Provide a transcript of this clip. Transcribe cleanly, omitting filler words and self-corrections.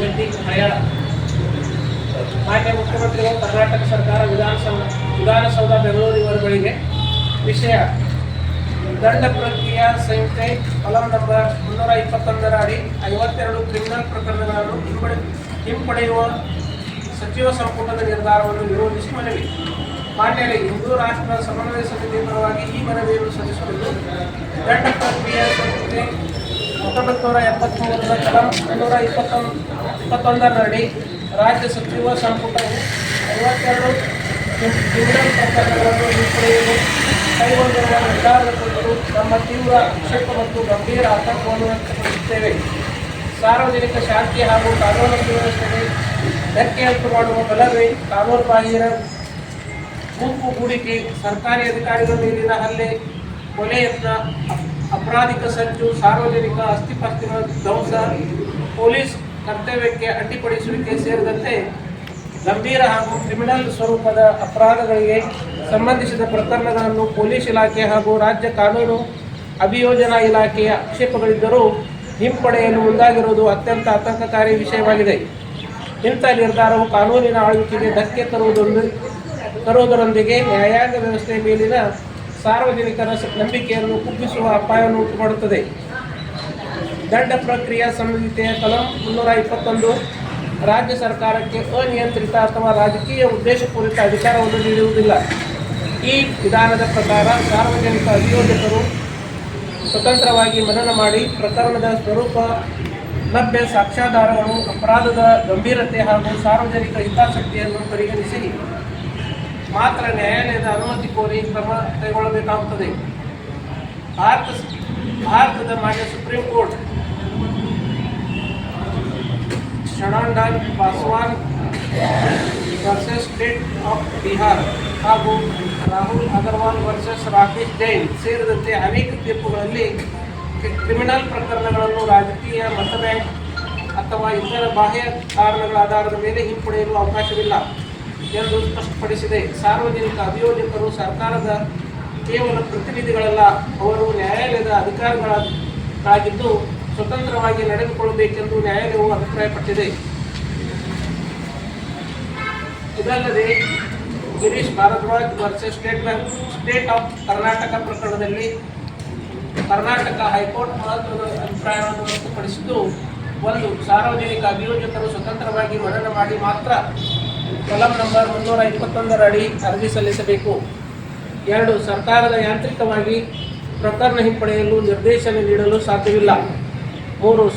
ಪ್ರಗತಿ ಪ್ರಯಾಣ. ಮಾನ್ಯ ಮುಖ್ಯಮಂತ್ರಿಗಳು ಕರ್ನಾಟಕ ಸರ್ಕಾರ ವಿಧಾನಸೌಧ ಬೆಂಗಳೂರು ಇವರುಗಳಿಗೆ ವಿಷಯ ದಂಡ ಪ್ರಕ್ರಿಯಾ ಸಂಹಿತೆ ಕಲಂ ನಂಬರ್ 321 ಅಡಿ 52 ಕ್ರಿಮಿನಲ್ ಪ್ರಕರಣಗಳನ್ನು ಹಿಂಪಡೆಯುವ ಸಚಿವ ಸಂಪುಟದ ನಿರ್ಧಾರವನ್ನು ವಿರೋಧಿಸಿ ಮನವಿ. ಮಾನ್ಯರೇ, ಹಿಂದೂ ರಾಷ್ಟ್ರ ಸಮನ್ವಯ ಸಮಿತಿ ಪರವಾಗಿ ಈ ಮನವಿಯನ್ನು ಸಲ್ಲಿಸುವುದು ದಂಡ ಪ್ರಕ್ರಿಯಾ ಸಂಹಿತೆ 1973 ಕಲಂ 321 ಅಡಿ ರಾಜ್ಯ ಸಚಿವ ಸಂಪುಟವು 52 ಕ್ರಿಮಿನಲ್ ಪ್ರಕರಣಗಳನ್ನು ಹಿಂಪಡೆಯಲು ಕೈಗೊಂಡಿರುವ ನಿರ್ಧಾರದ ಕುರಿತು ನಮ್ಮ ತೀವ್ರ ಆಕ್ಷೇಪ ಮತ್ತು ಗಂಭೀರ ಆತಂಕವನ್ನು ವ್ಯಕ್ತಪಡಿಸುತ್ತೇವೆ. ಸಾರ್ವಜನಿಕ ಶಾಂತಿ ಹಾಗೂ ಕಾನೂನು ಸುವ್ಯವಸ್ಥೆಗೆ ಧಕ್ಕೆಯುಂಟು ಮಾಡುವ ಗಲಭೆ, ಕಾನೂನು ಬಾಹಿರ ಗುಂಪು ಹೂಡಿಕೆ, ಸರ್ಕಾರಿ ಅಧಿಕಾರಿಗಳ ಮೇಲಿನ ಹಲ್ಲೆ, ಕೊಲೆ ಯತ್ನ, ಅಪರಾಧಿಕ ಸಂಚು, ಸಾರ್ವಜನಿಕ ಆಸ್ತಿಪಾಸ್ತಿಗಳ ಧ್ವಂಸ, ಪೊಲೀಸ್ ಕರ್ತವ್ಯಕ್ಕೆ ಅಡ್ಡಿಪಡಿಸುವಿಕೆ ಸೇರಿದಂತೆ ಗಂಭೀರ ಹಾಗೂ ಕ್ರಿಮಿನಲ್ ಸ್ವರೂಪದ ಅಪರಾಧಗಳಿಗೆ ಸಂಬಂಧಿಸಿದ ಪ್ರಕರಣಗಳನ್ನು ಪೊಲೀಸ್ ಇಲಾಖೆ ಹಾಗೂ ರಾಜ್ಯ ಕಾನೂನು ಅಭಿಯೋಜನಾ ಇಲಾಖೆಯ ಆಕ್ಷೇಪಗಳಿದ್ದರೂ ಹಿಂಪಡೆಯಲು ಮುಂದಾಗಿರುವುದು ಅತ್ಯಂತ ಆತಂಕಕಾರಿ ವಿಷಯವಾಗಿದೆ. ಇಂಥ ನಿರ್ಧಾರವು ಕಾನೂನಿನ ಆಳ್ವಿಕೆಗೆ ಧಕ್ಕೆ ತರುವುದರೊಂದಿಗೆ ನ್ಯಾಯಾಂಗ ವ್ಯವಸ್ಥೆಯ ಮೇಲಿನ ಸಾರ್ವಜನಿಕರ ನಂಬಿಕೆಯನ್ನು ಕುಗ್ಗಿಸುವ ಅಪಾಯವನ್ನು ಉಂಟುಮಾಡುತ್ತದೆ. ದಂಡ ಪ್ರಕ್ರಿಯಾ ಸಂಹಿತೆಯ ಕಲಂ 321 ರಾಜ್ಯ ಸರ್ಕಾರಕ್ಕೆ ಅನಿಯಂತ್ರಿತ ಅಥವಾ ರಾಜಕೀಯ ಉದ್ದೇಶಪೂರಿತ ಅಧಿಕಾರವನ್ನು ನೀಡುವುದಿಲ್ಲ. ಈ ವಿಧಾನದ ಪ್ರಕಾರ ಸಾರ್ವಜನಿಕ ಅಭಿಯೋಜಕರು ಸ್ವತಂತ್ರವಾಗಿ ಮನನ ಮಾಡಿ ಪ್ರಕರಣದ ಸ್ವರೂಪ, ಲಭ್ಯ ಸಾಕ್ಷ್ಯಾಧಾರಗಳು, ಅಪರಾಧದ ಗಂಭೀರತೆ ಹಾಗೂ ಸಾರ್ವಜನಿಕ ಹಿತಾಸಕ್ತಿಯನ್ನು ಪರಿಗಣಿಸಿ ಮಾತ್ರ ನ್ಯಾಯಾಲಯದ ಅನುಮತಿ ಕೋರಿ ಕ್ರಮ ಕೈಗೊಳ್ಳಬೇಕಾಗುತ್ತದೆ. ಭಾರತದ ಮಾನ್ಯ ಸುಪ್ರೀಂ ಕೋರ್ಟ್ ಷಡಾಂಡಾಲ್ Paswan versus state of Bihar ಹಾಗೂ ರಾಹುಲ್ ಅಗರ್ವಾಲ್ ವರ್ಸಸ್ ರಾಕೇಶ್ ಜೈನ್ ಸೇರಿದಂತೆ ಅನೇಕ ತೀರ್ಪುಗಳಲ್ಲಿ ಕ್ರಿಮಿನಲ್ ಪ್ರಕರಣಗಳನ್ನು ರಾಜಕೀಯ, ಮತ ಬ್ಯಾಂಕ್ ಅಥವಾ ಇತರ ಬಾಹ್ಯ ಕಾರಣಗಳ ಆಧಾರದ ಮೇಲೆ ಹಿಂಪಡೆಯಲು ಅವಕಾಶವಿಲ್ಲ ಎಂದು ಸ್ಪಷ್ಟಪಡಿಸಿದೆ. ಸಾರ್ವಜನಿಕ ಅಭಿಯೋಜಕರು ಸರ್ಕಾರದ ಕೇವಲ ಪ್ರತಿನಿಧಿಗಳಲ್ಲ, ಅವರು ನ್ಯಾಯಾಲಯದ ಅಧಿಕಾರಿಗಳಾಗಿದ್ದು ಸ್ವತಂತ್ರವಾಗಿ ನಡೆದುಕೊಳ್ಳಬೇಕೆಂದು ನ್ಯಾಯಾಲಯವು ಅಭಿಪ್ರಾಯಪಟ್ಟಿದೆ. ಇದಲ್ಲದೆ Girish Bharadwaj versus state of Karnataka ಪ್ರಕರಣದಲ್ಲಿ ಕರ್ನಾಟಕ ಹೈಕೋರ್ಟ್ ಮಹತ್ವದ ಅಭಿಪ್ರಾಯವನ್ನು ವ್ಯಕ್ತಪಡಿಸಿದ್ದು, 1. ಸಾರ್ವಜನಿಕ ಅಭಿಯೋಜಕರು ಸ್ವತಂತ್ರವಾಗಿ ಮನನ ಮಾಡಿ ಮಾತ್ರ ಕಲಂ ನಂಬರ್ 321 ಅಡಿ ಅರ್ಜಿ ಸಲ್ಲಿಸಬೇಕು. 2. ಸರ್ಕಾರದ ಯಾಂತ್ರಿಕವಾಗಿ ಪ್ರಕರಣ ಹಿಂಪಡೆಯಲು ನಿರ್ದೇಶನ ನೀಡಲು ಸಾಧ್ಯವಿಲ್ಲ. 3.